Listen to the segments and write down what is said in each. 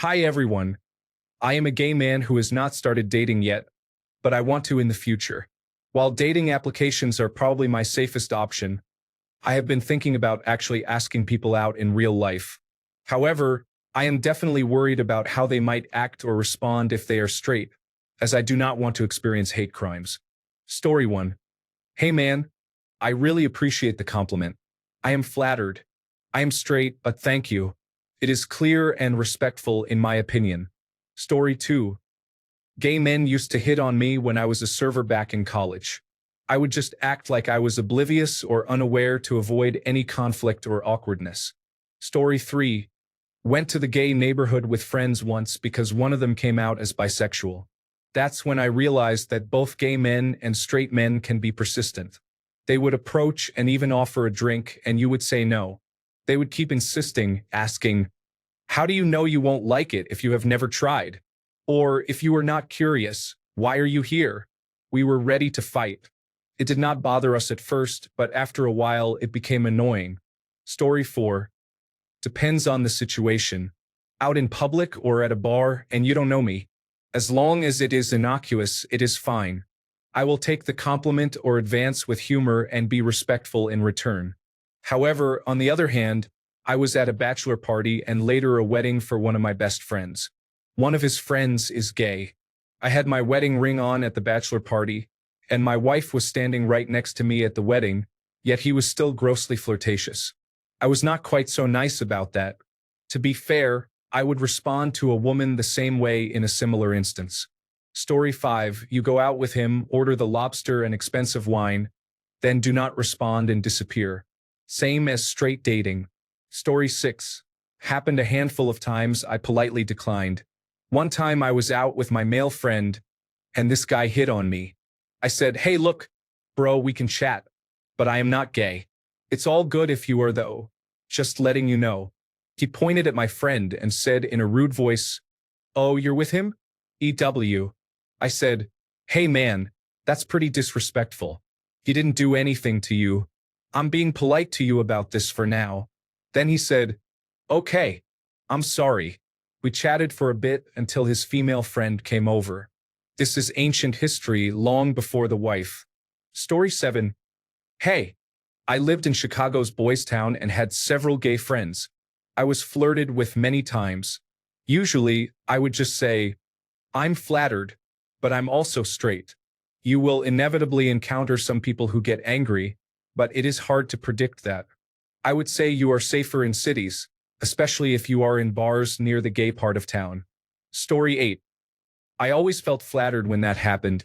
Hi everyone. I am a gay man who has not started dating yet, but I want to in the future. While dating applications are probably my safest option, I have been thinking about actually asking people out in real life. However, I am definitely worried about how they might act or respond if they are straight, as I do not want to experience hate crimes. Story 1. Hey man, I really appreciate the compliment. I am flattered. I am straight, but thank you. It is clear and respectful in my opinion. Story 2. Gay men used to hit on me when I was a server back in college. I would just act like I was oblivious or unaware to avoid any conflict or awkwardness. Story 3. Went to the gay neighborhood with friends once because one of them came out as bisexual. That's when I realized that both gay men and straight men can be persistent. They would approach and even offer a drink, and you would say no. They would keep insisting, asking, "How do you know you won't like it if you have never tried?" Or, "If you are not curious, why are you here?" We were ready to fight. It did not bother us at first, but after a while it became annoying. Story 4. Depends on the situation. Out in public or at a bar and you don't know me. As long as it is innocuous, it is fine. I will take the compliment or advance with humor and be respectful in return. However, on the other hand, I was at a bachelor party and later a wedding for one of my best friends. One of his friends is gay. I had my wedding ring on at the bachelor party, and my wife was standing right next to me at the wedding, yet he was still grossly flirtatious. I was not quite so nice about that. To be fair, I would respond to a woman the same way in a similar instance. Story 5. You go out with him, order the lobster and expensive wine, then do not respond and disappear. Same as straight dating. Story 6. Happened a handful of times, I politely declined. One time I was out with my male friend, and this guy hit on me. I said, "Hey look, bro, we can chat, but I am not gay. It's all good if you are though. Just letting you know." He pointed at my friend and said in a rude voice, "Oh, you're with him? EW." I said, "Hey man, that's pretty disrespectful. He didn't do anything to you. I'm being polite to you about this for now." Then he said, "Okay, I'm sorry." We chatted for a bit until his female friend came over. This is ancient history, long before the wife. Story 7. Hey, I lived in Chicago's Boys Town and had several gay friends. I was flirted with many times. Usually, I would just say, "I'm flattered, but I'm also straight." You will inevitably encounter some people who get angry, but it is hard to predict that. I would say you are safer in cities, especially if you are in bars near the gay part of town. Story 8. I always felt flattered when that happened,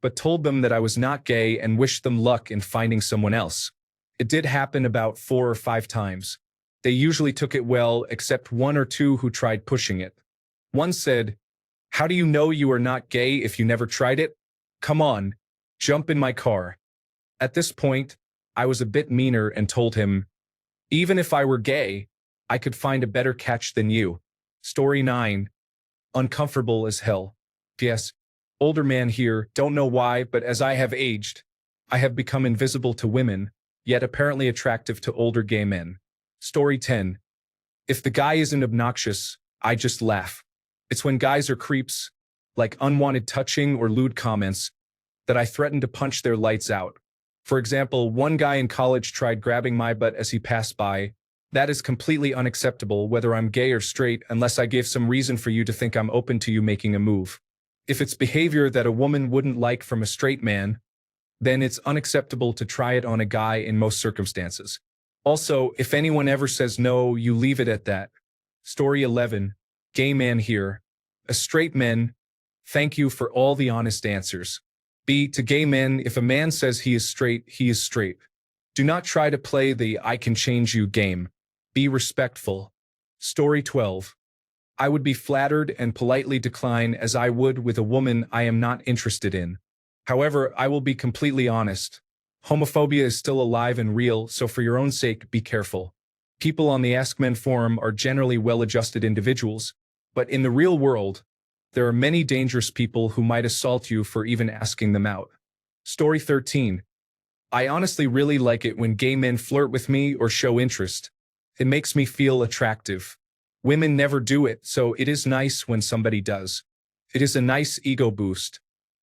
but told them that I was not gay and wished them luck in finding someone else. It did happen about 4 or 5 times. They usually took it well, except 1 or 2 who tried pushing it. One said, "How do you know you are not gay if you never tried it? Come on, jump in my car." At this point, I was a bit meaner and told him, "Even if I were gay, I could find a better catch than you." Story 9. Uncomfortable as hell. P.S. Older man here, don't know why, but as I have aged, I have become invisible to women, yet apparently attractive to older gay men. Story 10. If the guy isn't obnoxious, I just laugh. It's when guys are creeps, like unwanted touching or lewd comments, that I threaten to punch their lights out. For example, one guy in college tried grabbing my butt as he passed by. That is completely unacceptable whether I'm gay or straight unless I gave some reason for you to think I'm open to you making a move. If it's behavior that a woman wouldn't like from a straight man, then it's unacceptable to try it on a guy in most circumstances. Also, if anyone ever says no, you leave it at that. Story 11. Gay man here. A straight men, thank you for all the honest answers. B. To gay men, if a man says he is straight, he is straight. Do not try to play the "I can change you" game. Be respectful. Story 12. I would be flattered and politely decline as I would with a woman I am not interested in. However, I will be completely honest. Homophobia is still alive and real, so for your own sake, be careful. People on the Ask Men forum are generally well-adjusted individuals, but in the real world, there are many dangerous people who might assault you for even asking them out. Story 13. I honestly really like it when gay men flirt with me or show interest. It makes me feel attractive. Women never do it, so it is nice when somebody does. It is a nice ego boost.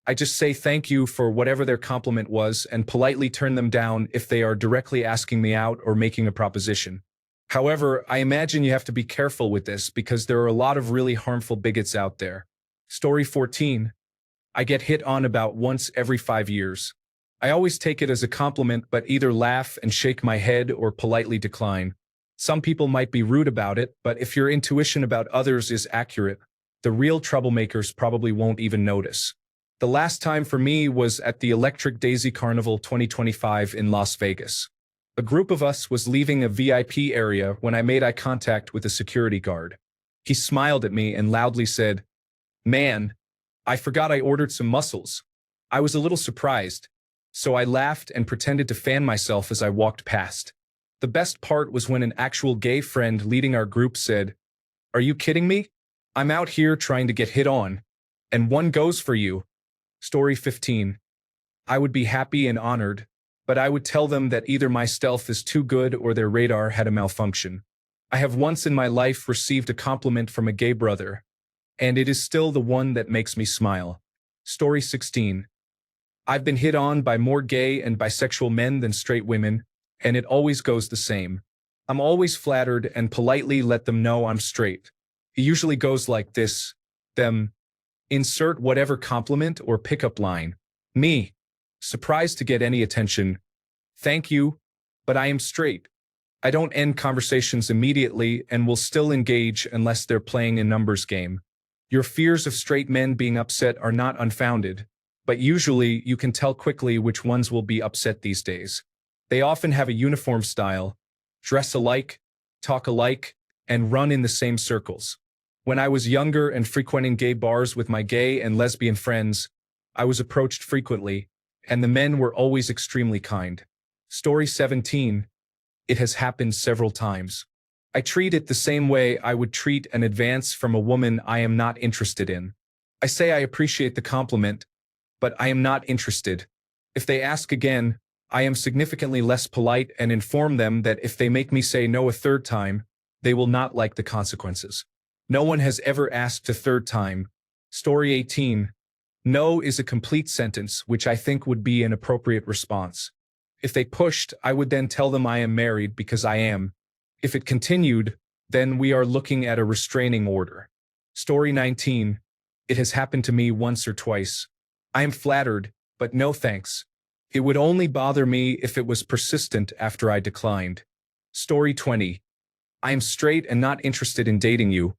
I just say thank you for whatever their compliment was and politely turn them down if they are directly asking me out or making a proposition. However, I imagine you have to be careful with this because there are a lot of really harmful bigots out there. Story 14. I get hit on about once every 5 years. I always take it as a compliment but either laugh and shake my head or politely decline. Some people might be rude about it, but if your intuition about others is accurate, the real troublemakers probably won't even notice. The last time for me was at the Electric Daisy Carnival 2025 in Las Vegas. A group of us was leaving a VIP area when I made eye contact with a security guard. He smiled at me and loudly said, "Man, I forgot I ordered some mussels." I was a little surprised, so I laughed and pretended to fan myself as I walked past. The best part was when an actual gay friend leading our group said, "Are you kidding me? I'm out here trying to get hit on, and one goes for you." Story 15. I would be happy and honored, but I would tell them that either my stealth is too good or their radar had a malfunction. I have once in my life received a compliment from a gay brother, and it is still the one that makes me smile. Story 16. I've been hit on by more gay and bisexual men than straight women, and it always goes the same. I'm always flattered and politely let them know I'm straight. It usually goes like this, them, insert whatever compliment or pickup line. Me, surprised to get any attention. Thank you, but I am straight. I don't end conversations immediately and will still engage unless they're playing a numbers game. Your fears of straight men being upset are not unfounded, but usually you can tell quickly which ones will be upset these days. They often have a uniform style, dress alike, talk alike, and run in the same circles. When I was younger and frequenting gay bars with my gay and lesbian friends, I was approached frequently, and the men were always extremely kind. Story 17. It has happened several times. I treat it the same way I would treat an advance from a woman I am not interested in. I say I appreciate the compliment, but I am not interested. If they ask again, I am significantly less polite and inform them that if they make me say no a third time, they will not like the consequences. No one has ever asked a third time. Story 18. No is a complete sentence, which I think would be an appropriate response. If they pushed, I would then tell them I am married because I am. If it continued, then we are looking at a restraining order. Story 19. It has happened to me once or twice. I am flattered, but no thanks. It would only bother me if it was persistent after I declined. Story 20. I am straight and not interested in dating you,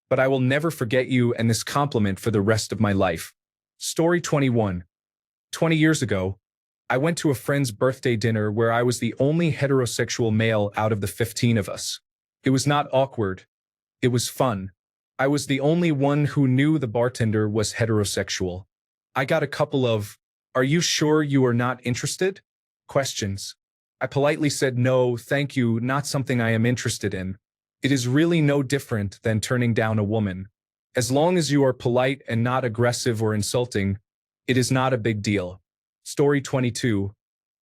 but I will never forget you and this compliment for the rest of my life. Story 21. 20 years ago, I went to a friend's birthday dinner where I was the only heterosexual male out of the 15 of us. It was not awkward. It was fun. I was the only one who knew the bartender was heterosexual. I got a couple of, "Are you sure you are not interested?" questions. I politely said no, thank you, not something I am interested in. It is really no different than turning down a woman. As long as you are polite and not aggressive or insulting, it is not a big deal. Story 22.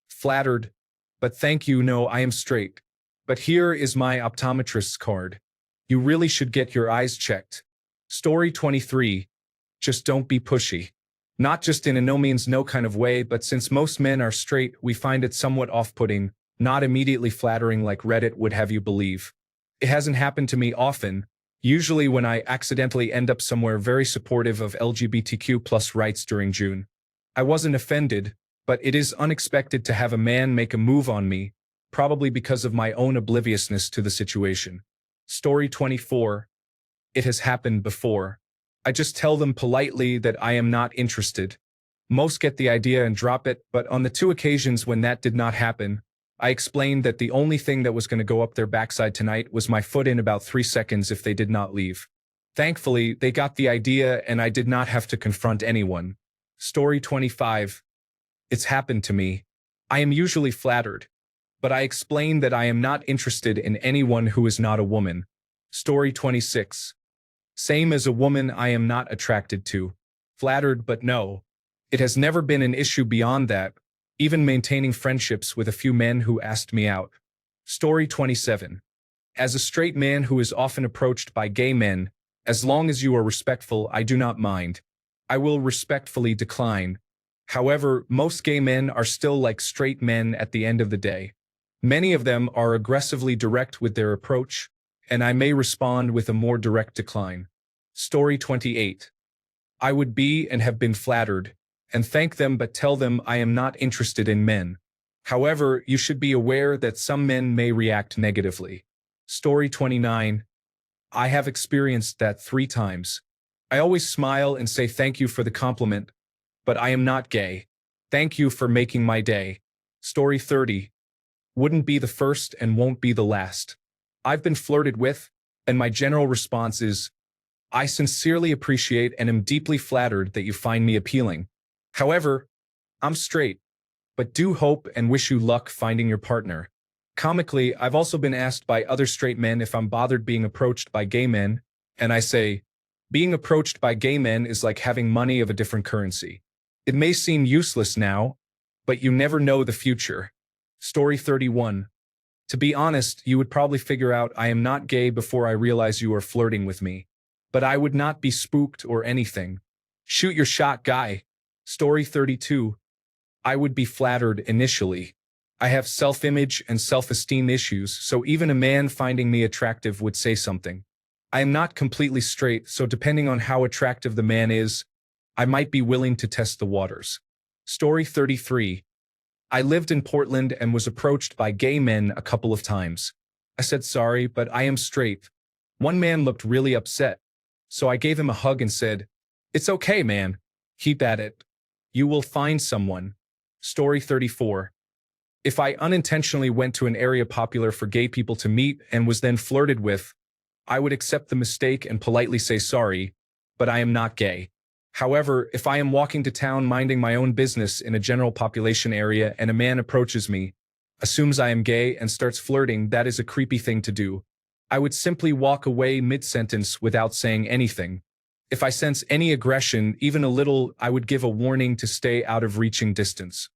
Flattered, but thank you, no, I am straight. But here is my optometrist's card. You really should get your eyes checked. Story 23. Just don't be pushy. Not just in a no means no kind of way, but since most men are straight, we find it somewhat off-putting, not immediately flattering like Reddit would have you believe. It hasn't happened to me often, usually when I accidentally end up somewhere very supportive of LGBTQ+ rights during June. I wasn't offended, but it is unexpected to have a man make a move on me, probably because of my own obliviousness to the situation. Story 24. It has happened before. I just tell them politely that I am not interested. Most get the idea and drop it, but on the 2 occasions when that did not happen, I explained that the only thing that was going to go up their backside tonight was my foot in about 3 seconds if they did not leave. Thankfully, they got the idea and I did not have to confront anyone. Story 25. It's happened to me. I am usually flattered, but I explain that I am not interested in anyone who is not a woman. Story 26. Same as a woman I am not attracted to. Flattered, but no. It has never been an issue beyond that, even maintaining friendships with a few men who asked me out. Story 27. As a straight man who is often approached by gay men, as long as you are respectful, I do not mind. I will respectfully decline. However, most gay men are still like straight men at the end of the day. Many of them are aggressively direct with their approach, and I may respond with a more direct decline. Story 28. I would be and have been flattered, and thank them but tell them I am not interested in men. However, you should be aware that some men may react negatively. Story 29. I have experienced that 3 times. I always smile and say thank you for the compliment, but I am not gay. Thank you for making my day. Story 30. Wouldn't be the first and won't be the last. I've been flirted with, and my general response is, I sincerely appreciate and am deeply flattered that you find me appealing. However, I'm straight, but do hope and wish you luck finding your partner. Comically, I've also been asked by other straight men if I'm bothered being approached by gay men, and I say, being approached by gay men is like having money of a different currency. It may seem useless now, but you never know the future. Story 31. To be honest, you would probably figure out I am not gay before I realize you are flirting with me. But I would not be spooked or anything. Shoot your shot, guy. Story 32. I would be flattered initially. I have self-image and self-esteem issues, so even a man finding me attractive would say something. I am not completely straight, so depending on how attractive the man is, I might be willing to test the waters. Story 33. I lived in Portland and was approached by gay men a couple of times. I said sorry, but I am straight. One man looked really upset, so I gave him a hug and said, "It's okay, man. Keep at it. You will find someone." Story 34. If I unintentionally went to an area popular for gay people to meet and was then flirted with, I would accept the mistake and politely say sorry, but I am not gay. However, if I am walking to town minding my own business in a general population area and a man approaches me, assumes I am gay and starts flirting, that is a creepy thing to do. I would simply walk away mid-sentence without saying anything. If I sense any aggression, even a little, I would give a warning to stay out of reaching distance.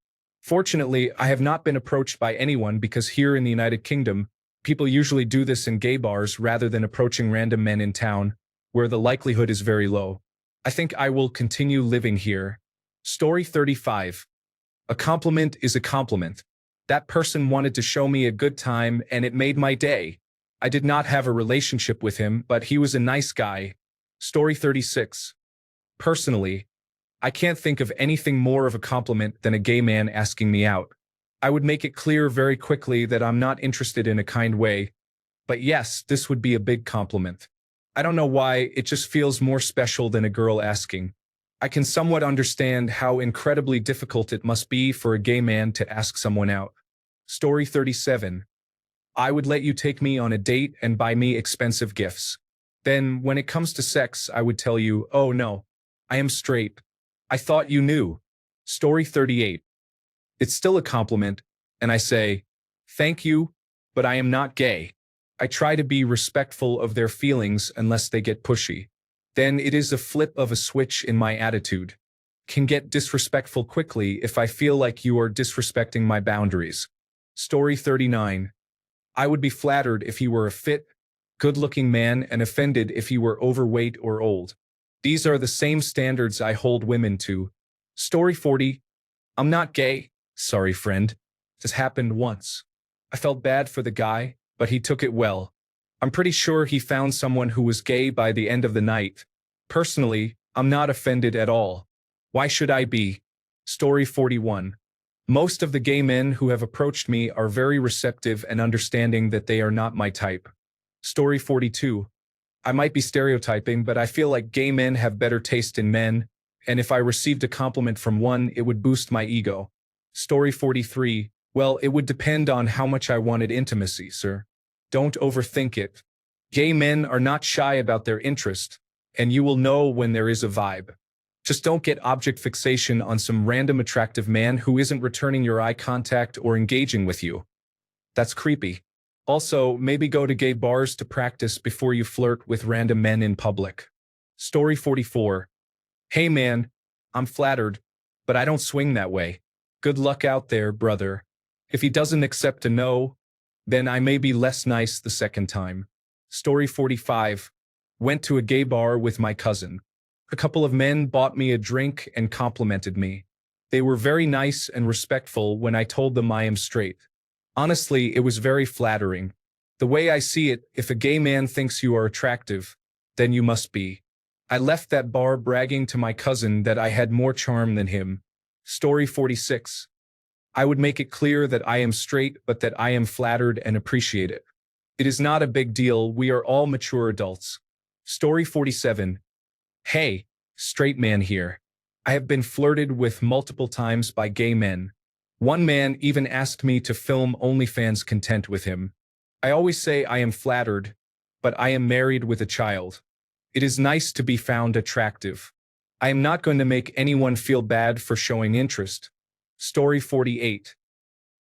Fortunately, I have not been approached by anyone because here in the United Kingdom, people usually do this in gay bars rather than approaching random men in town, where the likelihood is very low. I think I will continue living here. Story 35. A compliment is a compliment. That person wanted to show me a good time and it made my day. I did not have a relationship with him, but he was a nice guy. Story 36. Personally, I can't think of anything more of a compliment than a gay man asking me out. I would make it clear very quickly that I'm not interested in a kind way, but yes, this would be a big compliment. I don't know why, it just feels more special than a girl asking. I can somewhat understand how incredibly difficult it must be for a gay man to ask someone out. Story 37. I would let you take me on a date and buy me expensive gifts. Then, when it comes to sex, I would tell you, oh no, I am straight. I thought you knew. Story 38. It's still a compliment, and I say, thank you, but I am not gay. I try to be respectful of their feelings unless they get pushy. Then it is a flip of a switch in my attitude. Can get disrespectful quickly if I feel like you are disrespecting my boundaries. Story 39. I would be flattered if he were a fit, good-looking man and offended if he were overweight or old. These are the same standards I hold women to. Story 40. I'm not gay. Sorry, friend. This happened once. I felt bad for the guy, but he took it well. I'm pretty sure he found someone who was gay by the end of the night. Personally, I'm not offended at all. Why should I be? Story 41. Most of the gay men who have approached me are very receptive and understanding that they are not my type. Story 42. I might be stereotyping, but I feel like gay men have better taste in men, and if I received a compliment from one, it would boost my ego. Story 43. Well, it would depend on how much I wanted intimacy, sir. Don't overthink it. Gay men are not shy about their interest, and you will know when there is a vibe. Just don't get object fixation on some random attractive man who isn't returning your eye contact or engaging with you. That's creepy. Also, maybe go to gay bars to practice before you flirt with random men in public. Story 44. Hey man, I'm flattered, but I don't swing that way. Good luck out there, brother. If he doesn't accept a no, then I may be less nice the second time. Story 45. Went to a gay bar with my cousin. A couple of men bought me a drink and complimented me. They were very nice and respectful when I told them I am straight. Honestly, it was very flattering. The way I see it, if a gay man thinks you are attractive, then you must be. I left that bar bragging to my cousin that I had more charm than him. Story 46. I would make it clear that I am straight, but that I am flattered and appreciate it. It is not a big deal, we are all mature adults. Story 47. Hey, straight man here. I have been flirted with multiple times by gay men. One man even asked me to film OnlyFans content with him. I always say I am flattered, but I am married with a child. It is nice to be found attractive. I am not going to make anyone feel bad for showing interest. Story 48.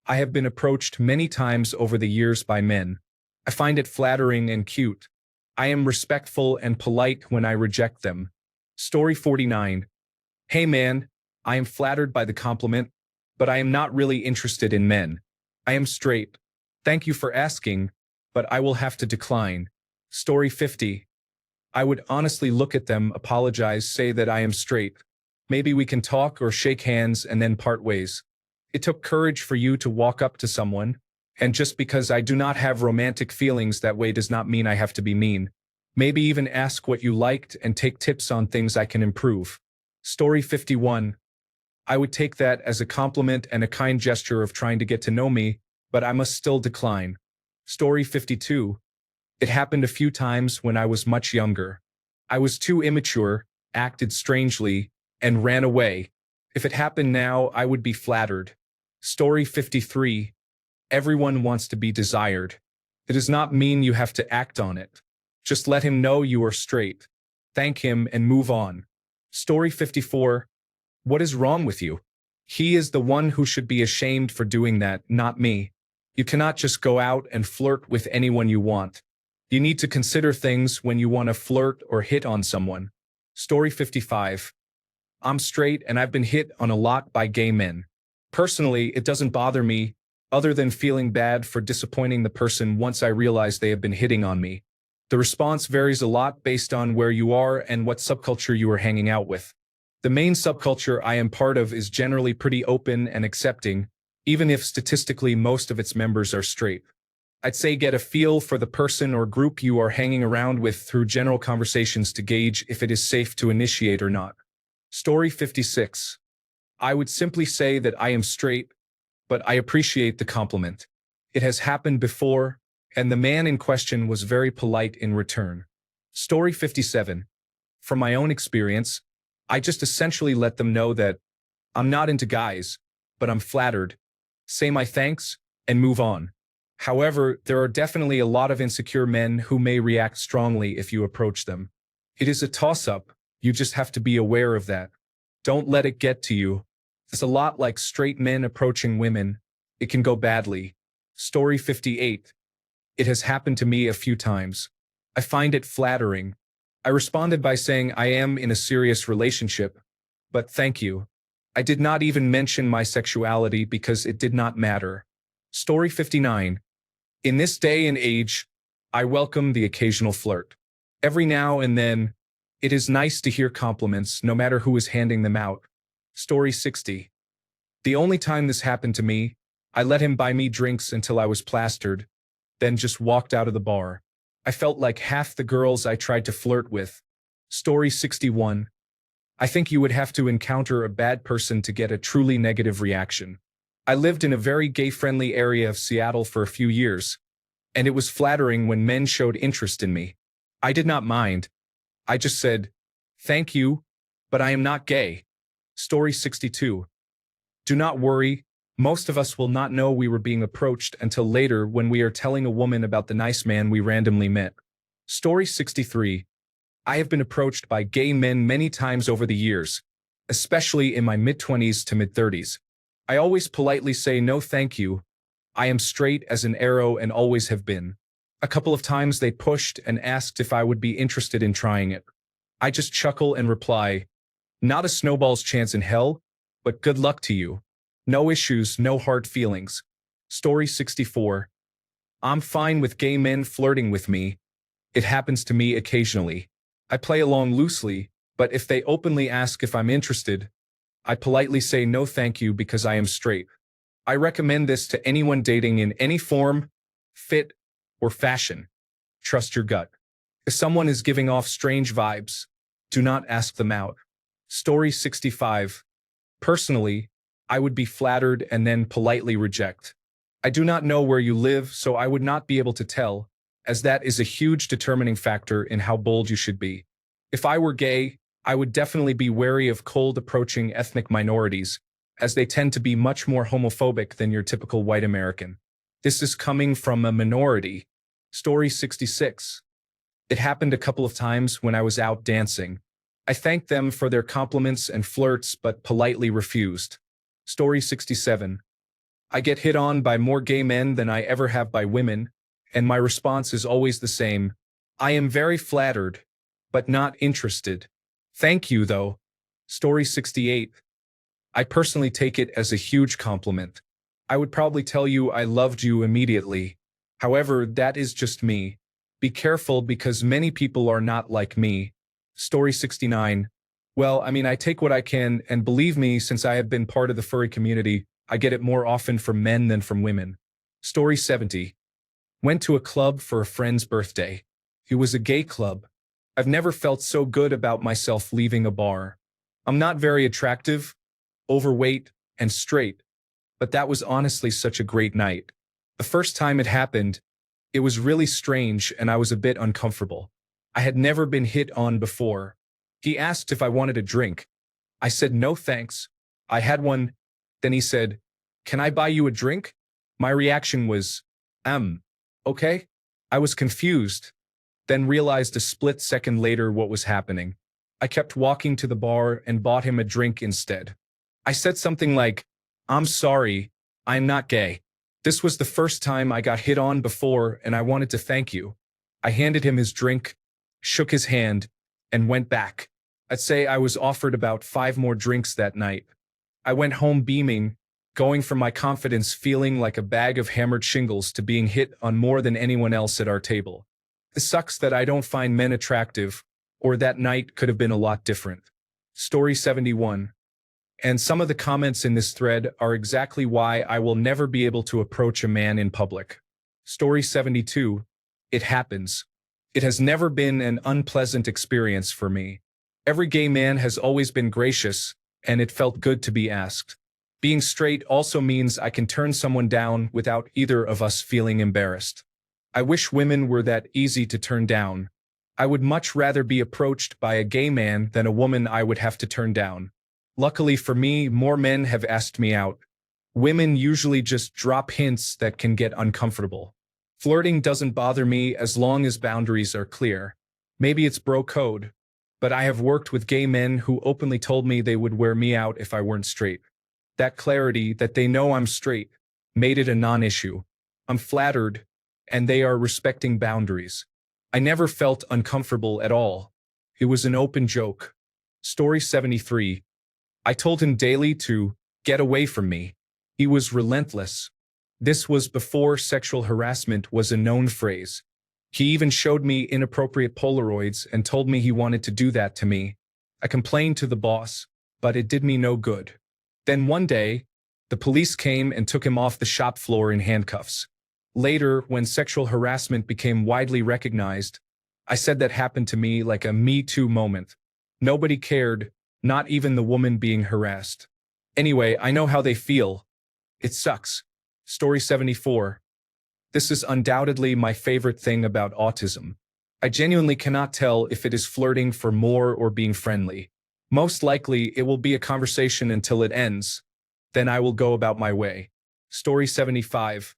I have been approached many times over the years by men. I find it flattering and cute. I am respectful and polite when I reject them. Story 49. Hey man, I am flattered by the compliment, but I am not really interested in men. I am straight. Thank you for asking, but I will have to decline. Story 50. I would honestly look at them, apologize, say that I am straight. Maybe we can talk or shake hands and then part ways. It took courage for you to walk up to someone, and just because I do not have romantic feelings that way does not mean I have to be mean. Maybe even ask what you liked and take tips on things I can improve. Story 51. I would take that as a compliment and a kind gesture of trying to get to know me, but I must still decline. Story 52. It happened a few times when I was much younger. I was too immature, acted strangely, and ran away. If it happened now, I would be flattered. Story 53. Everyone wants to be desired. It does not mean you have to act on it. Just let him know you are straight. Thank him and move on. Story 54. What is wrong with you? He is the one who should be ashamed for doing that, not me. You cannot just go out and flirt with anyone you want. You need to consider things when you want to flirt or hit on someone. Story 55. I'm straight and I've been hit on a lot by gay men. Personally, it doesn't bother me, other than feeling bad for disappointing the person once I realize they have been hitting on me. The response varies a lot based on where you are and what subculture you are hanging out with. The main subculture I am part of is generally pretty open and accepting, even if statistically most of its members are straight. I'd say get a feel for the person or group you are hanging around with through general conversations to gauge if it is safe to initiate or not. Story 56. I would simply say that I am straight, but I appreciate the compliment. It has happened before, and the man in question was very polite in return. Story 57. From my own experience, I just essentially let them know that I'm not into guys, but I'm flattered. Say my thanks, and move on. However, there are definitely a lot of insecure men who may react strongly if you approach them. It is a toss-up, you just have to be aware of that. Don't let it get to you. It's a lot like straight men approaching women. It can go badly. Story 58. It has happened to me a few times. I find it flattering. I responded by saying I am in a serious relationship, but thank you. I did not even mention my sexuality because it did not matter. Story 59. In this day and age, I welcome the occasional flirt. Every now and then, it is nice to hear compliments, no matter who is handing them out. Story 60. The only time this happened to me, I let him buy me drinks until I was plastered, then just walked out of the bar. I felt like half the girls I tried to flirt with. Story 61. I think you would have to encounter a bad person to get a truly negative reaction. I lived in a very gay-friendly area of Seattle for a few years, and it was flattering when men showed interest in me. I did not mind. I just said, thank you, but I am not gay. Story 62. Do not worry, most of us will not know we were being approached until later when we are telling a woman about the nice man we randomly met. Story 63. I have been approached by gay men many times over the years, especially in my mid-20s to mid-30s. I always politely say no thank you. I am straight as an arrow and always have been. A couple of times they pushed and asked if I would be interested in trying it. I just chuckle and reply, not a snowball's chance in hell, but good luck to you. No issues, no hard feelings. Story 64. I'm fine with gay men flirting with me. It happens to me occasionally. I play along loosely, but if they openly ask if I'm interested, I politely say no thank you because I am straight. I recommend this to anyone dating in any form, fit, or fashion. Trust your gut. If someone is giving off strange vibes, do not ask them out. Story 65. Personally, I would be flattered and then politely reject. I do not know where you live, so I would not be able to tell, as that is a huge determining factor in how bold you should be. If I were gay, I would definitely be wary of cold approaching ethnic minorities, as they tend to be much more homophobic than your typical white American. This is coming from a minority. Story 66. It happened a couple of times when I was out dancing. I thanked them for their compliments and flirts, but politely refused. Story 67. I get hit on by more gay men than I ever have by women, and my response is always the same. I am very flattered, but not interested. Thank you, though. Story 68. I personally take it as a huge compliment. I would probably tell you I loved you immediately. However, that is just me. Be careful because many people are not like me. Story 69. Well, I take what I can, and believe me, since I have been part of the furry community, I get it more often from men than from women. Story 70. Went to a club for a friend's birthday. It was a gay club. I've never felt so good about myself leaving a bar. I'm not very attractive, overweight, and straight, but that was honestly such a great night. The first time it happened, it was really strange and I was a bit uncomfortable. I had never been hit on before. He asked if I wanted a drink. I said no thanks. I had one. Then he said, "Can I buy you a drink?" My reaction was, okay? I was confused, then realized a split second later what was happening. I kept walking to the bar and bought him a drink instead. I said something like, "I'm sorry, I'm not gay. This was the first time I got hit on before and I wanted to thank you." I handed him his drink, shook his hand, and went back. I'd say I was offered about 5 more drinks that night. I went home beaming, going from my confidence feeling like a bag of hammered shingles to being hit on more than anyone else at our table. It sucks that I don't find men attractive, or that night could have been a lot different. Story 71. And some of the comments in this thread are exactly why I will never be able to approach a man in public. Story 72. It happens. It has never been an unpleasant experience for me. Every gay man has always been gracious, and it felt good to be asked. Being straight also means I can turn someone down without either of us feeling embarrassed. I wish women were that easy to turn down. I would much rather be approached by a gay man than a woman I would have to turn down. Luckily for me, more men have asked me out. Women usually just drop hints that can get uncomfortable. Flirting doesn't bother me as long as boundaries are clear. Maybe it's bro code, but I have worked with gay men who openly told me they would wear me out if I weren't straight. That clarity, that they know I'm straight, made it a non-issue. I'm flattered, and they are respecting boundaries. I never felt uncomfortable at all. It was an open joke. Story 73. I told him daily to get away from me. He was relentless. This was before sexual harassment was a known phrase. He even showed me inappropriate Polaroids and told me he wanted to do that to me. I complained to the boss, but it did me no good. Then one day, the police came and took him off the shop floor in handcuffs. Later, when sexual harassment became widely recognized, I said that happened to me like a Me Too moment. Nobody cared, not even the woman being harassed. Anyway, I know how they feel. It sucks. Story 74. This is undoubtedly my favorite thing about autism. I genuinely cannot tell if it is flirting for more or being friendly. Most likely, it will be a conversation until it ends. Then I will go about my way. Story 75.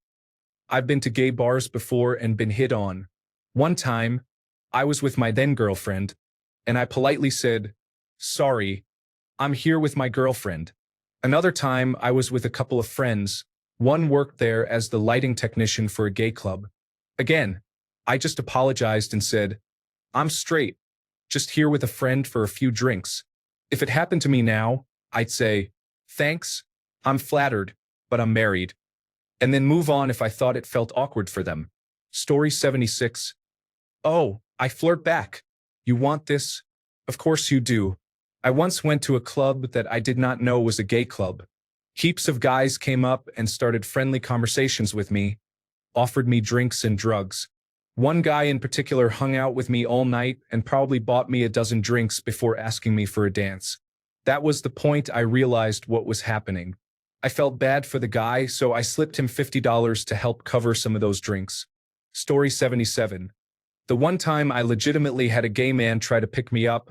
I've been to gay bars before and been hit on. One time, I was with my then girlfriend, and I politely said, "Sorry, I'm here with my girlfriend." Another time, I was with a couple of friends. One worked there as the lighting technician for a gay club. Again, I just apologized and said, "I'm straight, just here with a friend for a few drinks." If it happened to me now, I'd say, "Thanks, I'm flattered, but I'm married," and then move on if I thought it felt awkward for them. Story 76. Oh, I flirt back. You want this? Of course you do. I once went to a club that I did not know was a gay club. Heaps of guys came up and started friendly conversations with me, offered me drinks and drugs. One guy in particular hung out with me all night and probably bought me a dozen drinks before asking me for a dance. That was the point I realized what was happening. I felt bad for the guy, so I slipped him $50 to help cover some of those drinks. Story 77. The one time I legitimately had a gay man try to pick me up,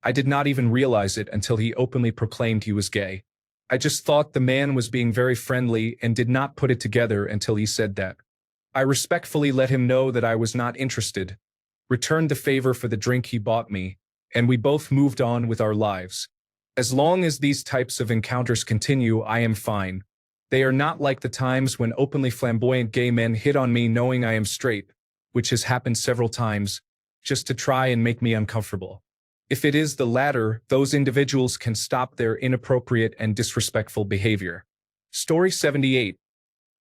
I did not even realize it until he openly proclaimed he was gay. I just thought the man was being very friendly and did not put it together until he said that. I respectfully let him know that I was not interested, returned the favor for the drink he bought me, and we both moved on with our lives. As long as these types of encounters continue, I am fine. They are not like the times when openly flamboyant gay men hit on me knowing I am straight, which has happened several times, just to try and make me uncomfortable. If it is the latter, those individuals can stop their inappropriate and disrespectful behavior. Story 78.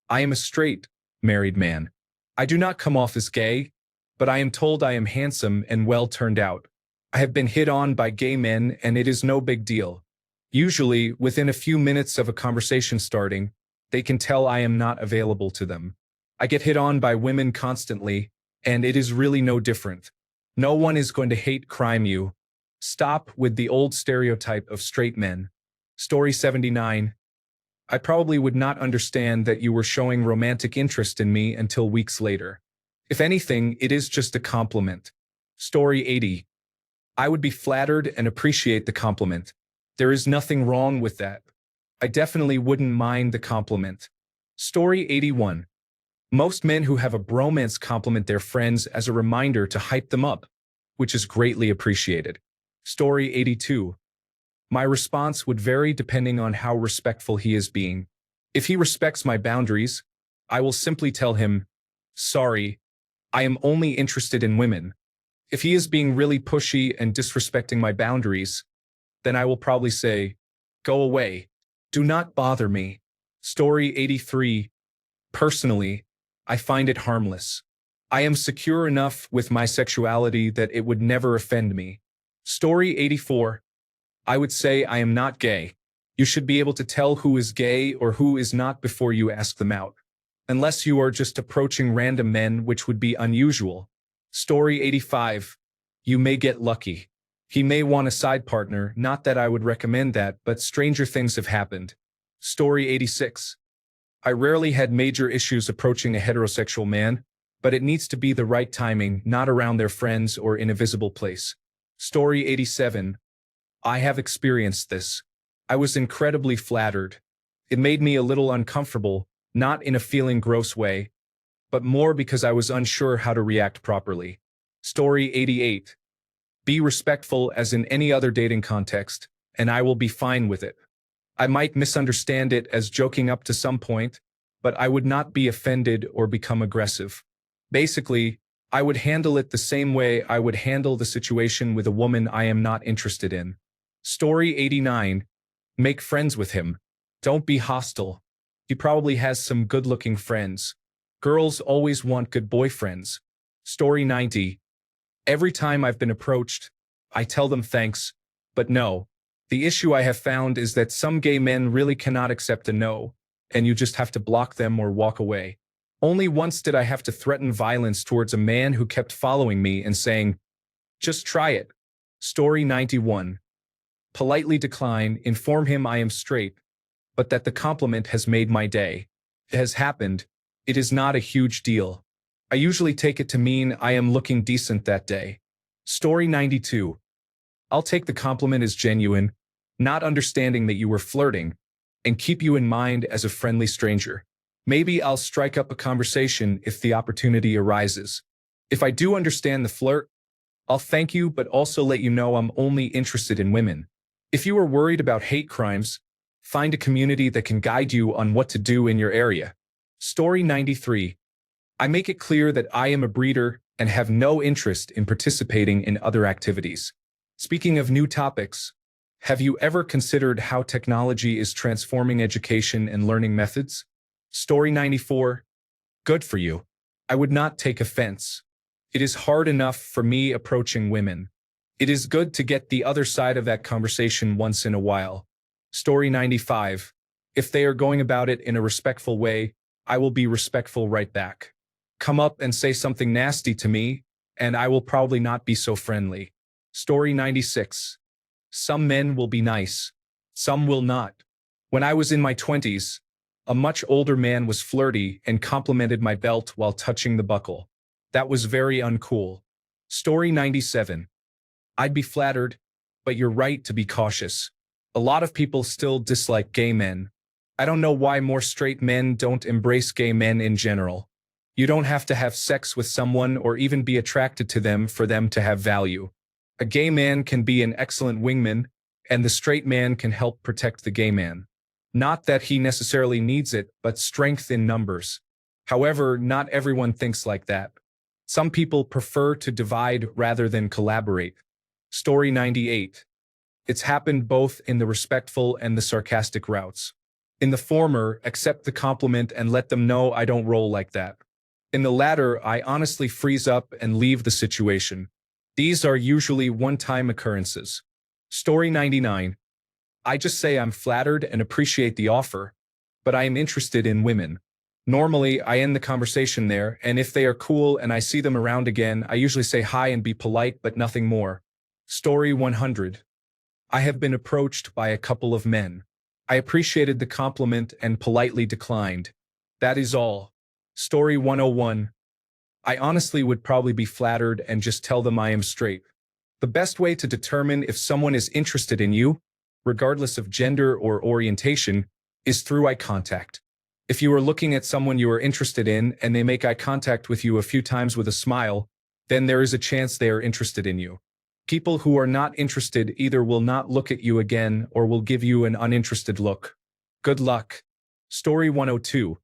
I am a straight, married man. I do not come off as gay, but I am told I am handsome and well turned out. I have been hit on by gay men and it is no big deal. Usually, within a few minutes of a conversation starting, they can tell I am not available to them. I get hit on by women constantly, and it is really no different. No one is going to hate crime you. Stop with the old stereotype of straight men. Story 79. I probably would not understand that you were showing romantic interest in me until weeks later. If anything, it is just a compliment. Story 80. I would be flattered and appreciate the compliment. There is nothing wrong with that. I definitely wouldn't mind the compliment. Story 81. Most men who have a bromance compliment their friends as a reminder to hype them up, which is greatly appreciated. Story 82. My response would vary depending on how respectful he is being. If he respects my boundaries, I will simply tell him, sorry, I am only interested in women. If he is being really pushy and disrespecting my boundaries, then I will probably say, go away. Do not bother me. Story 83. Personally, I find it harmless. I am secure enough with my sexuality that it would never offend me. Story 84. I would say I am not gay. You should be able to tell who is gay or who is not before you ask them out. Unless you are just approaching random men, which would be unusual. Story 85. You may get lucky. He may want a side partner, not that I would recommend that, but stranger things have happened. Story 86. I rarely had major issues approaching a heterosexual man, but it needs to be the right timing, not around their friends or in a visible place. Story 87. I have experienced this. I was incredibly flattered. It made me a little uncomfortable, not in a feeling gross way, but more because I was unsure how to react properly. Story 88. Be respectful as in any other dating context, and I will be fine with it. I might misunderstand it as joking up to some point, but I would not be offended or become aggressive. Basically, I would handle it the same way I would handle the situation with a woman I am not interested in. Story 89. Make friends with him. Don't be hostile. He probably has some good-looking friends. Girls always want good boyfriends. Story 90. Every time I've been approached, I tell them thanks, but no. The issue I have found is that some gay men really cannot accept a no, and you just have to block them or walk away. Only once did I have to threaten violence towards a man who kept following me and saying, just try it. Story 91. Politely decline, inform him I am straight, but that the compliment has made my day. It has happened. It is not a huge deal. I usually take it to mean I am looking decent that day. Story 92. I'll take the compliment as genuine, not understanding that you were flirting, and keep you in mind as a friendly stranger. Maybe I'll strike up a conversation if the opportunity arises. If I do understand the flirt, I'll thank you but also let you know I'm only interested in women. If you are worried about hate crimes, find a community that can guide you on what to do in your area. Story 93. I make it clear that I am a breeder and have no interest in participating in other activities. Speaking of new topics, have you ever considered how technology is transforming education and learning methods? Story 94. Good for you. I would not take offense. It is hard enough for me approaching women. It is good to get the other side of that conversation once in a while. Story 95. If they are going about it in a respectful way, I will be respectful right back. Come up and say something nasty to me, and I will probably not be so friendly. Story 96. Some men will be nice. Some will not. When I was in my 20s, a much older man was flirty and complimented my belt while touching the buckle. That was very uncool. Story 97. I'd be flattered, but you're right to be cautious. A lot of people still dislike gay men. I don't know why more straight men don't embrace gay men in general. You don't have to have sex with someone or even be attracted to them for them to have value. A gay man can be an excellent wingman, and the straight man can help protect the gay man. Not that he necessarily needs it, but strength in numbers. However, not everyone thinks like that. Some people prefer to divide rather than collaborate. Story 98. It's happened both in the respectful and the sarcastic routes. In the former, accept the compliment and let them know I don't roll like that. In the latter, I honestly freeze up and leave the situation. These are usually one-time occurrences. Story 99. I just say I'm flattered and appreciate the offer, but I am interested in women. Normally, I end the conversation there, and if they are cool and I see them around again, I usually say hi and be polite, but nothing more. Story 100. I have been approached by a couple of men. I appreciated the compliment and politely declined. That is all. Story 101. I honestly would probably be flattered and just tell them I am straight. The best way to determine if someone is interested in you, regardless of gender or orientation, is through eye contact. If you are looking at someone you are interested in and they make eye contact with you a few times with a smile, then there is a chance they are interested in you. People who are not interested either will not look at you again or will give you an uninterested look. Good luck. Story 102.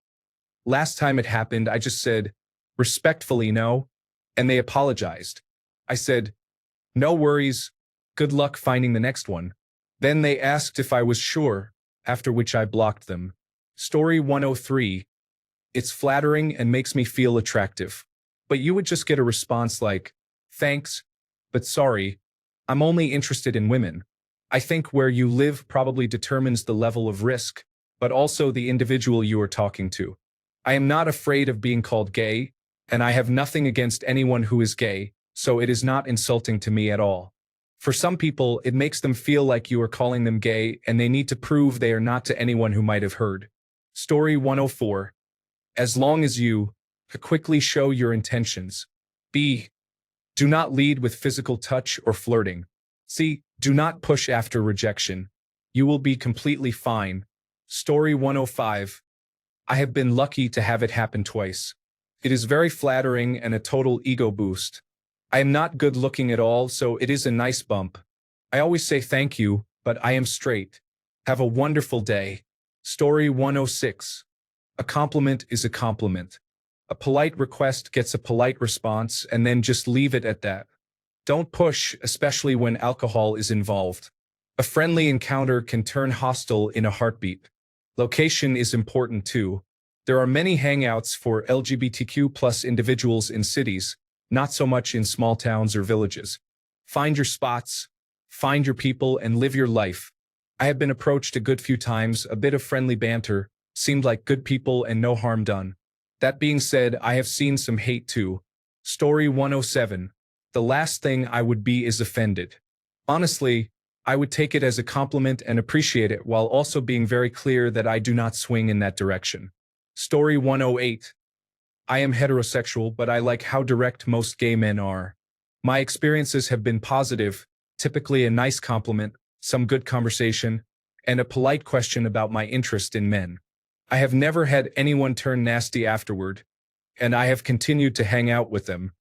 Last time it happened, I just said, respectfully no, and they apologized. I said, no worries, good luck finding the next one. Then they asked if I was sure, after which I blocked them. Story 103. It's flattering and makes me feel attractive. But you would just get a response like, thanks, but sorry, I'm only interested in women. I think where you live probably determines the level of risk, but also the individual you are talking to. I am not afraid of being called gay, and I have nothing against anyone who is gay, so it is not insulting to me at all. For some people, it makes them feel like you are calling them gay and they need to prove they are not to anyone who might have heard. Story 104. As long as you quickly show your intentions. B. Do not lead with physical touch or flirting. C. Do not push after rejection. You will be completely fine. Story 105. I have been lucky to have it happen twice. It is very flattering and a total ego boost. I am not good looking at all, so it is a nice bump. I always say thank you, but I am straight. Have a wonderful day. Story 106. A compliment is a compliment. A polite request gets a polite response, and then just leave it at that. Don't push, especially when alcohol is involved. A friendly encounter can turn hostile in a heartbeat. Location is important too. There are many hangouts for LGBTQ+ individuals in cities, not so much in small towns or villages. Find your spots, find your people, and live your life. I have been approached a good few times, a bit of friendly banter, seemed like good people and no harm done. That being said, I have seen some hate too. Story 107. The last thing I would be is offended. Honestly, I would take it as a compliment and appreciate it while also being very clear that I do not swing in that direction. Story 108. I am heterosexual, but I like how direct most gay men are. My experiences have been positive, typically a nice compliment, some good conversation, and a polite question about my interest in men. I have never had anyone turn nasty afterward, and I have continued to hang out with them.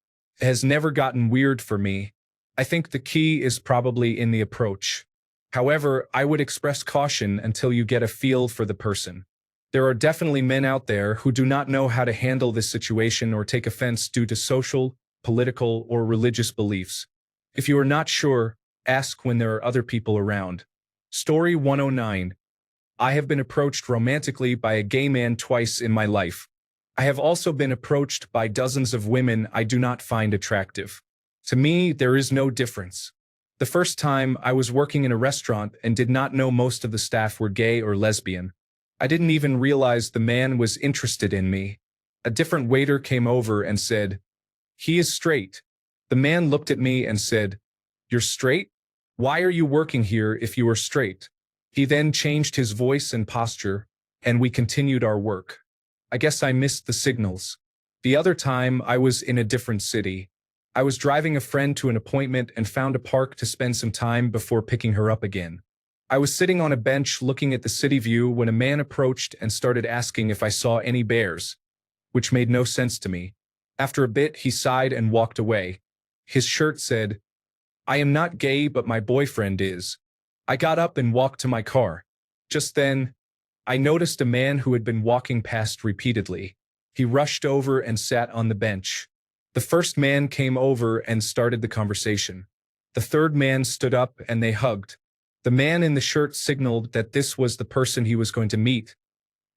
It has never gotten weird for me. I think the key is probably in the approach. However, I would express caution until you get a feel for the person. There are definitely men out there who do not know how to handle this situation or take offense due to social, political, or religious beliefs. If you are not sure, ask when there are other people around. Story 109. I have been approached romantically by a gay man twice in my life. I have also been approached by dozens of women I do not find attractive. To me, there is no difference. The first time, I was working in a restaurant and did not know most of the staff were gay or lesbian. I didn't even realize the man was interested in me. A different waiter came over and said, "He is straight." The man looked at me and said, "You're straight? Why are you working here if you are straight?" He then changed his voice and posture, and we continued our work. I guess I missed the signals. The other time, I was in a different city. I was driving a friend to an appointment and found a park to spend some time before picking her up again. I was sitting on a bench looking at the city view when a man approached and started asking if I saw any bears, which made no sense to me. After a bit, he sighed and walked away. His shirt said, "I am not gay, but my boyfriend is." I got up and walked to my car. Just then, I noticed a man who had been walking past repeatedly. He rushed over and sat on the bench. The first man came over and started the conversation. The third man stood up and they hugged. The man in the shirt signaled that this was the person he was going to meet.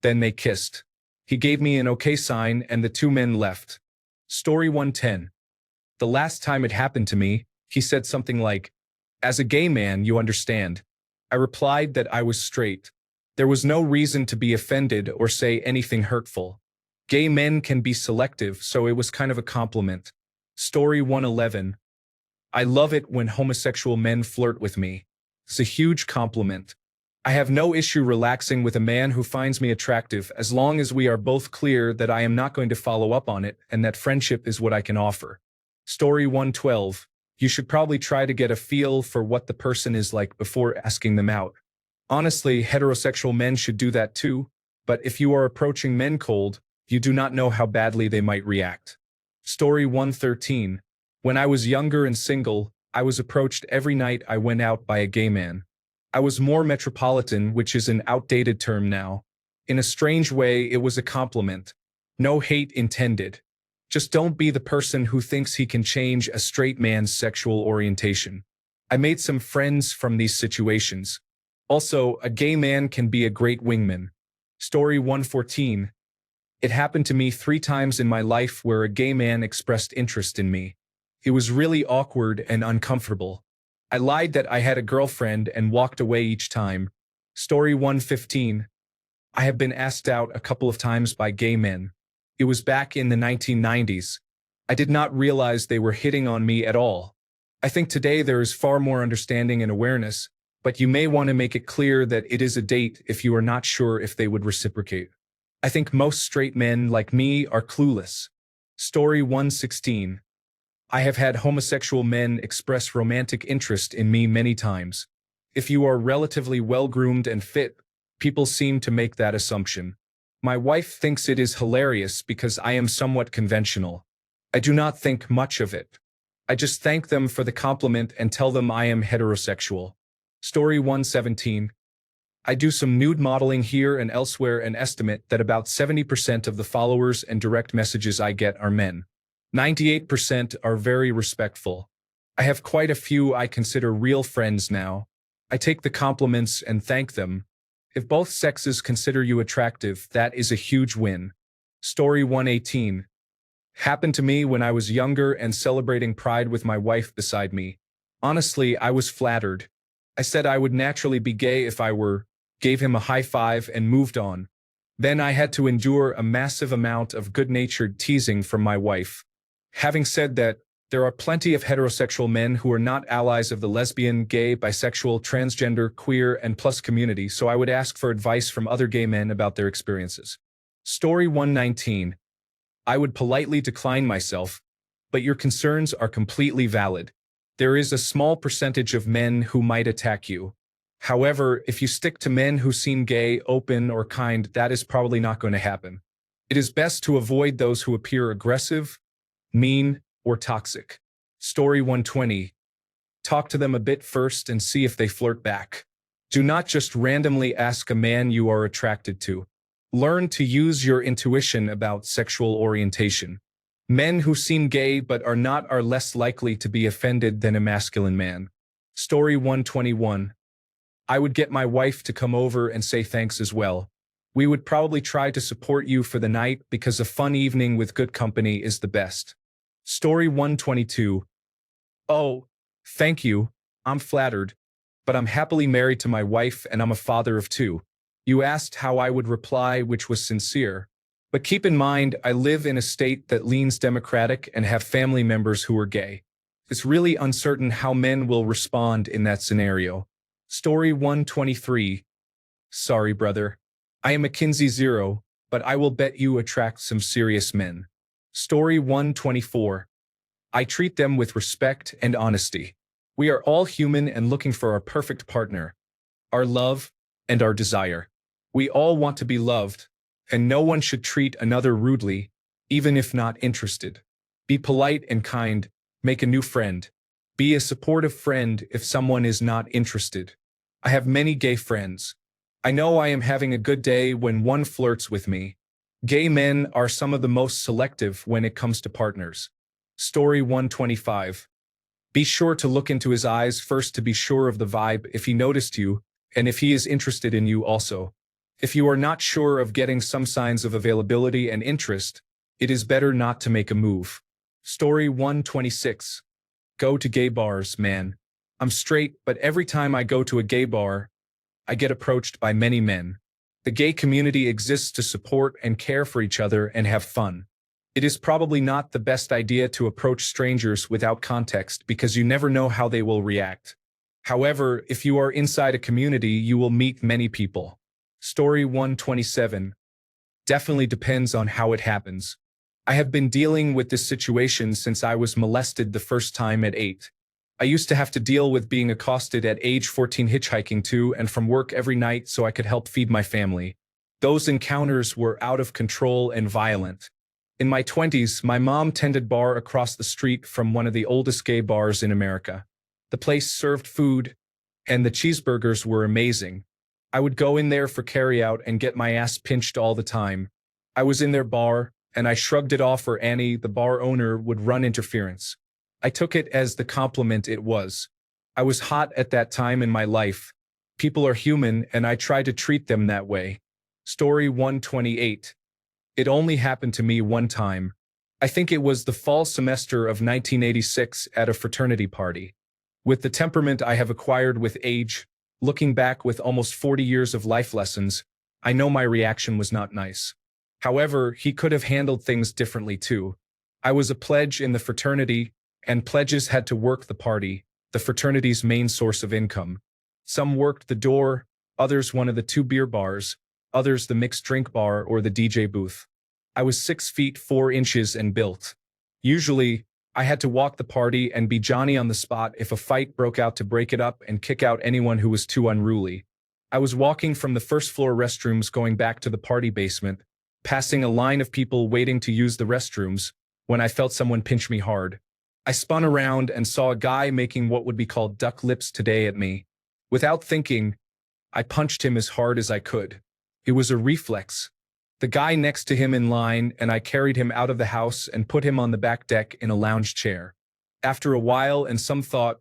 Then they kissed. He gave me an okay sign and the two men left. Story 110. The last time it happened to me, he said something like, "As a gay man, you understand." I replied that I was straight. There was no reason to be offended or say anything hurtful. Gay men can be selective, so it was kind of a compliment. Story 111. I love it when homosexual men flirt with me. It's a huge compliment. I have no issue relaxing with a man who finds me attractive as long as we are both clear that I am not going to follow up on it and that friendship is what I can offer. Story 112. You should probably try to get a feel for what the person is like before asking them out. Honestly, heterosexual men should do that too, but if you are approaching men cold, you do not know how badly they might react. Story 113. When I was younger and single, I was approached every night I went out by a gay man. I was more metropolitan, which is an outdated term now. In a strange way, it was a compliment. No hate intended. Just don't be the person who thinks he can change a straight man's sexual orientation. I made some friends from these situations. Also, a gay man can be a great wingman. Story 114. It happened to me 3 times in my life where a gay man expressed interest in me. It was really awkward and uncomfortable. I lied that I had a girlfriend and walked away each time. Story 115. I have been asked out a couple of times by gay men. It was back in the 1990s. I did not realize they were hitting on me at all. I think today there is far more understanding and awareness, but you may want to make it clear that it is a date if you are not sure if they would reciprocate. I think most straight men like me are clueless. Story 116. I have had homosexual men express romantic interest in me many times. If you are relatively well-groomed and fit, people seem to make that assumption. My wife thinks it is hilarious because I am somewhat conventional. I do not think much of it. I just thank them for the compliment and tell them I am heterosexual. Story 117. I do some nude modeling here and elsewhere and estimate that about 70% of the followers and direct messages I get are men. 98% are very respectful. I have quite a few I consider real friends now. I take the compliments and thank them. If both sexes consider you attractive, that is a huge win. Story 118. Happened to me when I was younger and celebrating Pride with my wife beside me. Honestly, I was flattered. I said I would naturally be gay if I were, gave him a high five and moved on. Then I had to endure a massive amount of good-natured teasing from my wife. Having said that, there are plenty of heterosexual men who are not allies of the lesbian, gay, bisexual, transgender, queer, and plus community, so I would ask for advice from other gay men about their experiences. Story 119. I would politely decline myself, but your concerns are completely valid. There is a small percentage of men who might attack you. However, if you stick to men who seem gay, open, or kind, that is probably not going to happen. It is best to avoid those who appear aggressive, mean, or toxic. Story 120. Talk to them a bit first and see if they flirt back. Do not just randomly ask a man you are attracted to. Learn to use your intuition about sexual orientation. Men who seem gay but are not are less likely to be offended than a masculine man. Story 121. I would get my wife to come over and say thanks as well. We would probably try to support you for the night because a fun evening with good company is the best. Story 122. Oh, thank you. I'm flattered. But I'm happily married to my wife and I'm a father of two. You asked how I would reply, which was sincere. But keep in mind, I live in a state that leans Democratic and have family members who are gay. It's really uncertain how men will respond in that scenario. Story 123. Sorry, brother. I am a Kinsey Zero, but I will bet you attract some serious men. Story 124. I treat them with respect and honesty. We are all human and looking for our perfect partner, our love, and our desire. We all want to be loved, and no one should treat another rudely, even if not interested. Be polite and kind, make a new friend. Be a supportive friend if someone is not interested. I have many gay friends. I know I am having a good day when one flirts with me. Gay men are some of the most selective when it comes to partners. Story 125. Be sure to look into his eyes first to be sure of the vibe if he noticed you, and if he is interested in you also. If you are not sure of getting some signs of availability and interest, it is better not to make a move. Story 126. Go to gay bars, man. I'm straight, but every time I go to a gay bar, I get approached by many men. The gay community exists to support and care for each other and have fun. It is probably not the best idea to approach strangers without context because you never know how they will react. However, if you are inside a community, you will meet many people. Story 127. Definitely depends on how it happens. I have been dealing with this situation since I was molested the first time at 8. I used to have to deal with being accosted at age 14 hitchhiking to and from work every night so I could help feed my family. Those encounters were out of control and violent. In my 20s, my mom tended bar across the street from one of the oldest gay bars in America. The place served food, and the cheeseburgers were amazing. I would go in there for carryout and get my ass pinched all the time. I was in their bar, and I shrugged it off for Annie, the bar owner, would run interference. I took it as the compliment it was. I was hot at that time in my life. People are human, and I try to treat them that way. Story 128. It only happened to me one time. I think it was the fall semester of 1986 at a fraternity party. With the temperament I have acquired with age, looking back with almost 40 years of life lessons, I know my reaction was not nice. However, he could have handled things differently too. I was a pledge in the fraternity, and pledges had to work the party, the fraternity's main source of income. Some worked the door, others one of the 2 beer bars, others the mixed drink bar or the DJ booth. I was 6 feet 4 inches and built. Usually, I had to walk the party and be Johnny on the spot if a fight broke out to break it up and kick out anyone who was too unruly. I was walking from the first floor restrooms going back to the party basement, passing a line of people waiting to use the restrooms, when I felt someone pinch me hard. I spun around and saw a guy making what would be called duck lips today at me. Without thinking, I punched him as hard as I could. It was a reflex. The guy next to him in line, and I carried him out of the house and put him on the back deck in a lounge chair. After a while and some thought,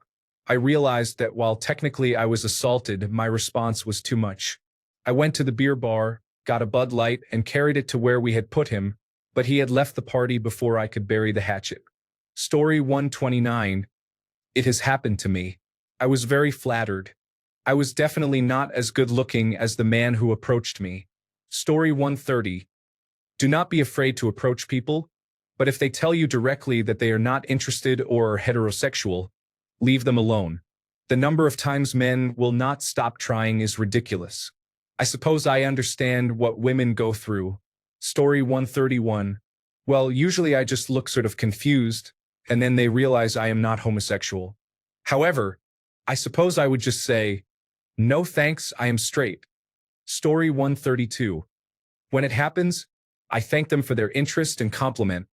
I realized that while technically I was assaulted, my response was too much. I went to the beer bar, got a Bud Light, and carried it to where we had put him, but he had left the party before I could bury the hatchet. Story 129. It has happened to me. I was very flattered. I was definitely not as good looking as the man who approached me. Story 130. Do not be afraid to approach people, but if they tell you directly that they are not interested or are heterosexual, leave them alone. The number of times men will not stop trying is ridiculous. I suppose I understand what women go through. Story 131. Well, usually I just look sort of confused, and then they realize I am not homosexual. However, I suppose I would just say, no thanks, I am straight. Story 132. When it happens, I thank them for their interest and compliment.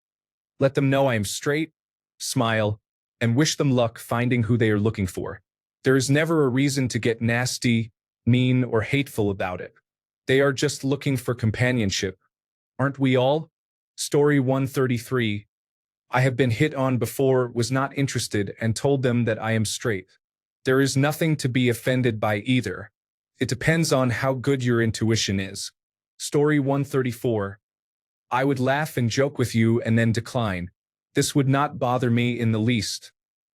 Let them know I am straight, smile, and wish them luck finding who they are looking for. There is never a reason to get nasty, mean, or hateful about it. They are just looking for companionship. Aren't we all? Story 133. I have been hit on before, was not interested, and told them that I am straight. There is nothing to be offended by either. It depends on how good your intuition is. Story 134. I would laugh and joke with you and then decline. This would not bother me in the least.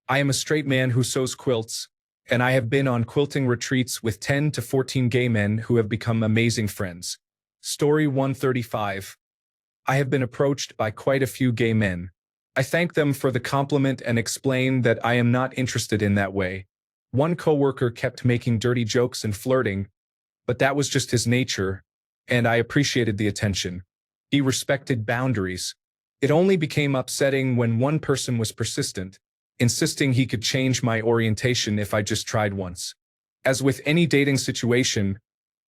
I am a straight man who sews quilts, and I have been on quilting retreats with 10 to 14 gay men who have become amazing friends. Story 135. I have been approached by quite a few gay men. I thank them for the compliment and explain that I am not interested in that way. One coworker kept making dirty jokes and flirting, but that was just his nature, and I appreciated the attention. He respected boundaries. It only became upsetting when one person was persistent, insisting he could change my orientation if I just tried once. As with any dating situation,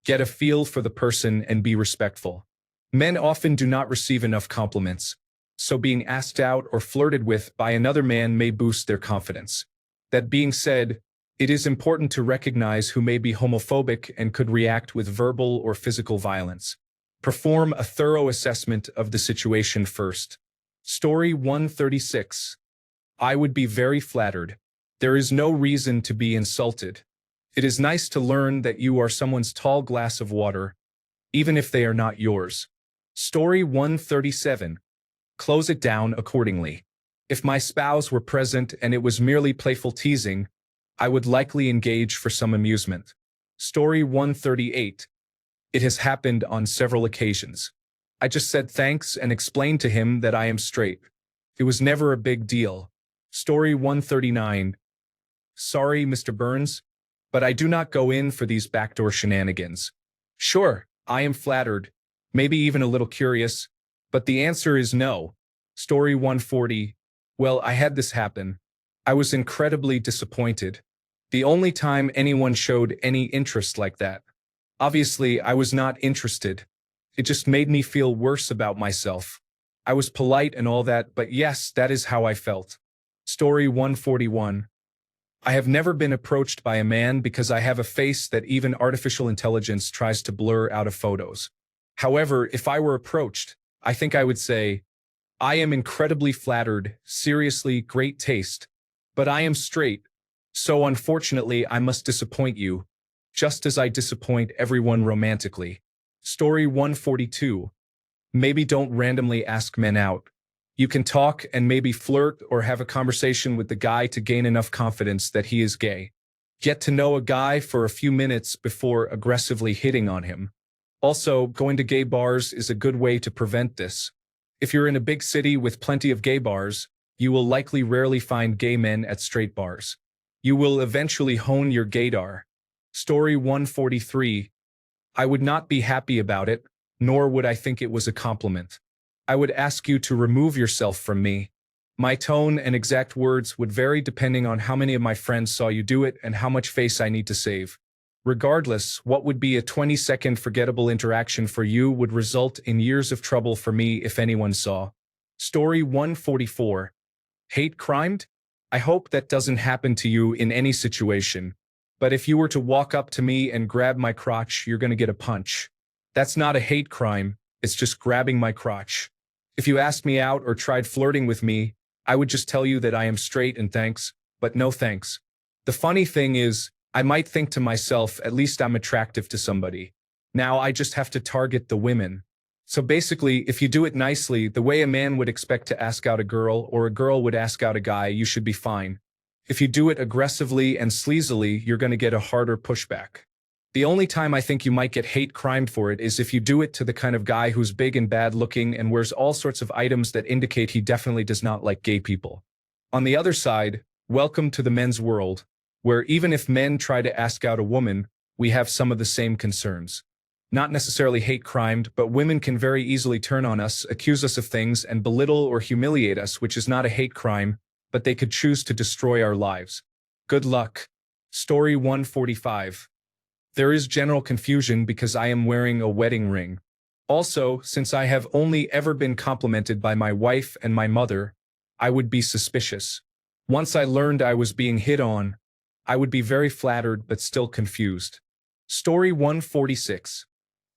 get a feel for the person and be respectful. Men often do not receive enough compliments, so being asked out or flirted with by another man may boost their confidence. That being said, it is important to recognize who may be homophobic and could react with verbal or physical violence. Perform a thorough assessment of the situation first. Story 136. I would be very flattered. There is no reason to be insulted. It is nice to learn that you are someone's tall glass of water, even if they are not yours. Story 137. Close it down accordingly. If my spouse were present and it was merely playful teasing, I would likely engage for some amusement. Story 138. It has happened on several occasions. I just said thanks and explained to him that I am straight. It was never a big deal. Story 139. Sorry, Mr. Burns, but I do not go in for these backdoor shenanigans. Sure, I am flattered, maybe even a little curious, but the answer is no. Story 140. Well, I had this happen. I was incredibly disappointed. The only time anyone showed any interest like that. Obviously, I was not interested. It just made me feel worse about myself. I was polite and all that, but yes, that is how I felt. Story 141. I have never been approached by a man because I have a face that even artificial intelligence tries to blur out of photos. However, if I were approached, I think I would say, I am incredibly flattered, seriously, great taste, but I am straight, so unfortunately I must disappoint you, just as I disappoint everyone romantically. Story 142. Maybe don't randomly ask men out. You can talk and maybe flirt or have a conversation with the guy to gain enough confidence that he is gay. Get to know a guy for a few minutes before aggressively hitting on him. Also, going to gay bars is a good way to prevent this. If you're in a big city with plenty of gay bars, you will likely rarely find gay men at straight bars. You will eventually hone your gaydar. Story 143. I would not be happy about it, nor would I think it was a compliment. I would ask you to remove yourself from me. My tone and exact words would vary depending on how many of my friends saw you do it and how much face I need to save. Regardless, what would be a 20-second forgettable interaction for you would result in years of trouble for me if anyone saw. Story 144. Hate crimed? I hope that doesn't happen to you in any situation. But if you were to walk up to me and grab my crotch, you're gonna get a punch. That's not a hate crime, it's just grabbing my crotch. If you asked me out or tried flirting with me, I would just tell you that I am straight and thanks, but no thanks. The funny thing is, I might think to myself, at least I'm attractive to somebody. Now I just have to target the women. So basically, if you do it nicely, the way a man would expect to ask out a girl or a girl would ask out a guy, you should be fine. If you do it aggressively and sleazily, you're going to get a harder pushback. The only time I think you might get hate crimed for it is if you do it to the kind of guy who's big and bad looking and wears all sorts of items that indicate he definitely does not like gay people. On the other side, welcome to the men's world, where even if men try to ask out a woman, we have some of the same concerns. Not necessarily hate crimed, but women can very easily turn on us, accuse us of things, and belittle or humiliate us, which is not a hate crime, but they could choose to destroy our lives. Good luck. Story 145. There is general confusion because I am wearing a wedding ring. Also, since I have only ever been complimented by my wife and my mother, I would be suspicious. Once I learned I was being hit on, I would be very flattered but still confused. Story 146.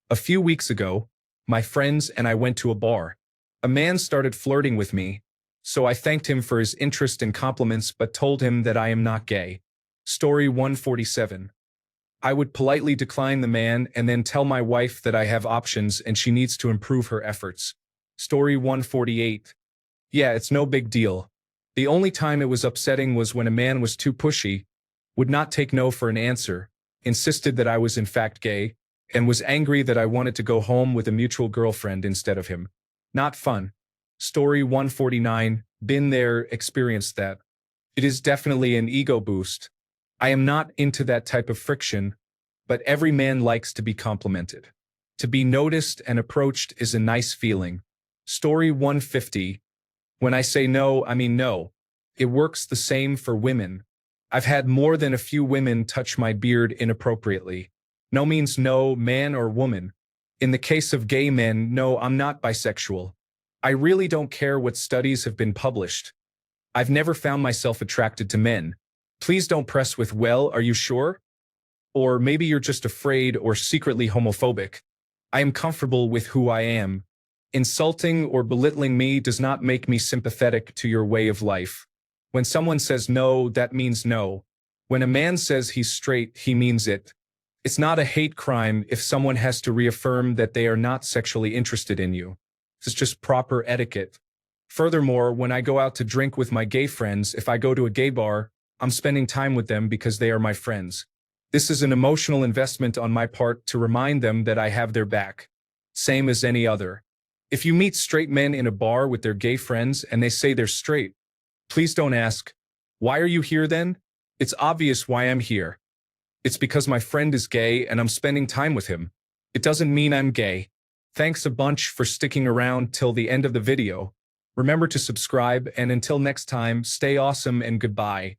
A few weeks ago, my friends and I went to a bar. A man started flirting with me, so I thanked him for his interest and compliments but told him that I am not gay. Story 147. I would politely decline the man and then tell my wife that I have options and she needs to improve her efforts. Story 148. Yeah, it's no big deal. The only time it was upsetting was when a man was too pushy, would not take no for an answer, insisted that I was in fact gay, and was angry that I wanted to go home with a mutual girlfriend instead of him. Not fun. Story 149. Been there, experienced that. It is definitely an ego boost. I am not into that type of friction, but every man likes to be complimented. To be noticed and approached is a nice feeling. Story 150. When I say no, I mean no. It works the same for women. I've had more than a few women touch my beard inappropriately. No means no, man or woman. In the case of gay men, no, I'm not bisexual. I really don't care what studies have been published. I've never found myself attracted to men. Please don't press with, well, are you sure? Or maybe you're just afraid or secretly homophobic. I am comfortable with who I am. Insulting or belittling me does not make me sympathetic to your way of life. When someone says no, that means no. When a man says he's straight, he means it. It's not a hate crime if someone has to reaffirm that they are not sexually interested in you. It's just proper etiquette. Furthermore, when I go out to drink with my gay friends, if I go to a gay bar, I'm spending time with them because they are my friends. This is an emotional investment on my part to remind them that I have their back. Same as any other. If you meet straight men in a bar with their gay friends and they say they're straight, please don't ask, why are you here then? It's obvious why I'm here. It's because my friend is gay and I'm spending time with him. It doesn't mean I'm gay. Thanks a bunch for sticking around till the end of the video. Remember to subscribe, and until next time, stay awesome and goodbye.